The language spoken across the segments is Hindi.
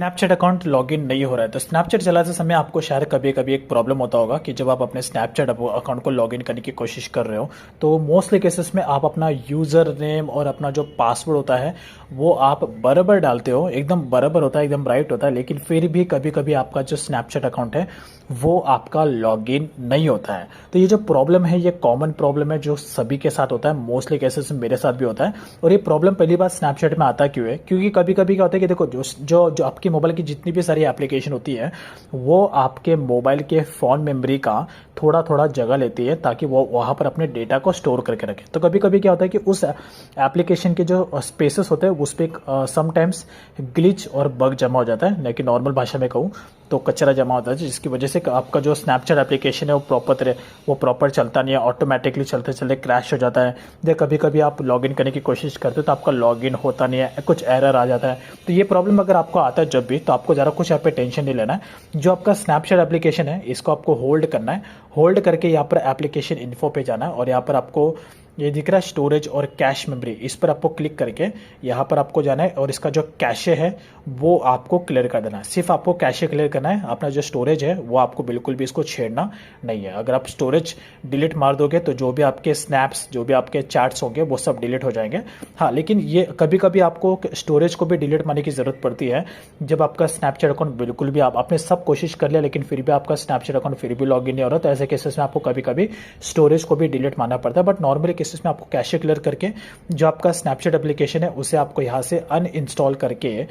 स्नैपचैट अकाउंट लॉगिन नहीं हो रहा है तो स्नैपचैट चलाते समय आपको शायद कभी कभी एक प्रॉब्लम होता होगा कि जब आप अपने स्नैपचैट अकाउंट को लॉगिन करने की कोशिश कर रहे हो तो मोस्टली केसेस में आप अपना यूज़र नेम और अपना जो पासवर्ड होता है वो आप बराबर डालते हो, एकदम बराबर होता है, एकदम राइट होता है, लेकिन फिर भी कभी कभी आपका जो स्नैपचैट अकाउंट है वो आपका लॉगिन नहीं होता है। तो ये जो प्रॉब्लम है ये कॉमन प्रॉब्लम है जो सभी के साथ होता है, मोस्टली केसेस में मेरे साथ भी होता है। और ये प्रॉब्लम पहली बार स्नैपचैट में आता क्यों है? क्योंकि कभी कभी क्या होता है कि देखो जो जो जो आपकी मोबाइल की जितनी भी सारी एप्लीकेशन होती है वो आपके मोबाइल के फ़ोन मेमोरी का थोड़ा थोड़ा जगह लेती है ताकि वो वहाँ पर अपने डेटा को स्टोर करके रखे। तो कभी कभी क्या होता है कि उस एप्लीकेशन के जो स्पेसेस होते हैं उस पर समटाइम्स ग्लिच और बग जमा हो जाता है, लेकिन नॉर्मल भाषा में कहूँ तो कचरा जमा होता है, जिसकी वजह से आपका जो स्नैपचैट एप्लीकेशन है वो प्रॉपर चलता नहीं है, ऑटोमेटिकली चलते चलते क्रैश हो जाता है। या कभी कभी आप लॉगिन करने की कोशिश करते हो तो आपका लॉगिन होता नहीं है, कुछ एरर आ जाता है। तो ये प्रॉब्लम अगर आपको आता है जब भी, तो आपको ज़रा कुछ यहाँ पे टेंशन नहीं लेना है। जो आपका स्नैपचैट एप्लीकेशन है इसको आपको होल्ड करना है, होल्ड करके यहाँ पर एप्लीकेशन इन्फो पे जाना है और यहाँ पर आपको ये दिख रहा है स्टोरेज और कैश मेमोरी, इस पर आपको क्लिक करके यहाँ पर आपको जाना है और इसका जो कैशे है वो आपको क्लियर कर देना है। सिर्फ आपको कैशे क्लियर करना है, अपना जो स्टोरेज है वो आपको बिल्कुल भी इसको छेड़ना नहीं है। अगर आप स्टोरेज डिलीट मार दोगे तो जो भी आपके स्नैप्स, जो भी आपके चैट्स होंगे वो सब डिलीट हो जाएंगे। हाँ, लेकिन ये कभी कभी आपको स्टोरेज को भी डिलीट मारने की ज़रूरत पड़ती है जब आपका स्नैपचैट अकाउंट बिल्कुल भी आपने सब कोशिश कर लिया लेकिन फिर भी आपका स्नैपचैट अकाउंट फिर भी लॉगिन नहीं हो रहा, तो ऐसे केसेस में आपको कभी कभी स्टोरेज को भी डिलीट मारना पड़ता है। बट नॉर्मली केसेस में आपको कैशे क्लियर करके जो आपका स्नैपचैट एप्लीकेशन है उसे आपको यहाँ से अनइंस्टॉल करके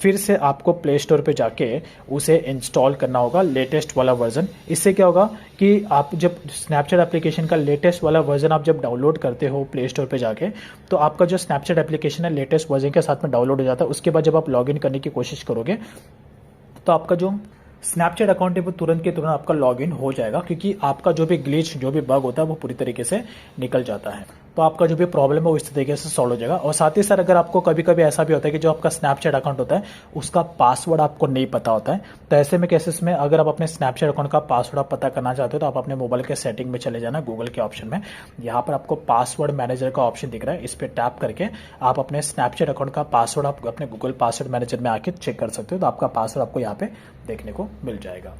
फिर से आपको प्ले स्टोर पे जाके उसे इंस्टॉल करना होगा, लेटेस्ट वाला वर्जन। इससे क्या होगा कि आप जब स्नैपचैट एप्लीकेशन का लेटेस्ट वाला वर्जन आप जब डाउनलोड करते हो प्ले स्टोर पे जाके, तो आपका जो स्नैपचैट एप्लीकेशन है लेटेस्ट वर्जन के साथ में डाउनलोड हो जाता है। उसके बाद जब आप लॉगिन करने की कोशिश करोगे तो आपका जो स्नैपचैट अकाउंट है वो तुरंत के तुरंत आपका लॉगिन हो जाएगा, क्योंकि आपका जो भी ग्लिच, जो भी बग होता है वो पूरी तरीके से निकल जाता है। तो आपका जो भी प्रॉब्लम है वो इस तरीके से सॉल्व हो जाएगा। और साथ ही साथ अगर आपको कभी कभी ऐसा भी होता है कि जो आपका स्नैपचैट अकाउंट होता है उसका पासवर्ड आपको नहीं पता होता है, तो ऐसे में केसेस में अगर आप अपने स्नैपचैट अकाउंट का पासवर्ड आप पता करना चाहते हो तो आप अपने मोबाइल के सेटिंग में चले जाना, गूगल के ऑप्शन में। यहाँ पर आपको पासवर्ड मैनेजर का ऑप्शन दिख रहा है, इस पर टैप करके आप अपने स्नैपचैट अकाउंट का पासवर्ड आप अपने गूगल पासवर्ड मैनेजर में आके चेक कर सकते हो। तो आपका पासवर्ड आपको यहाँ पे देखने को मिल जाएगा।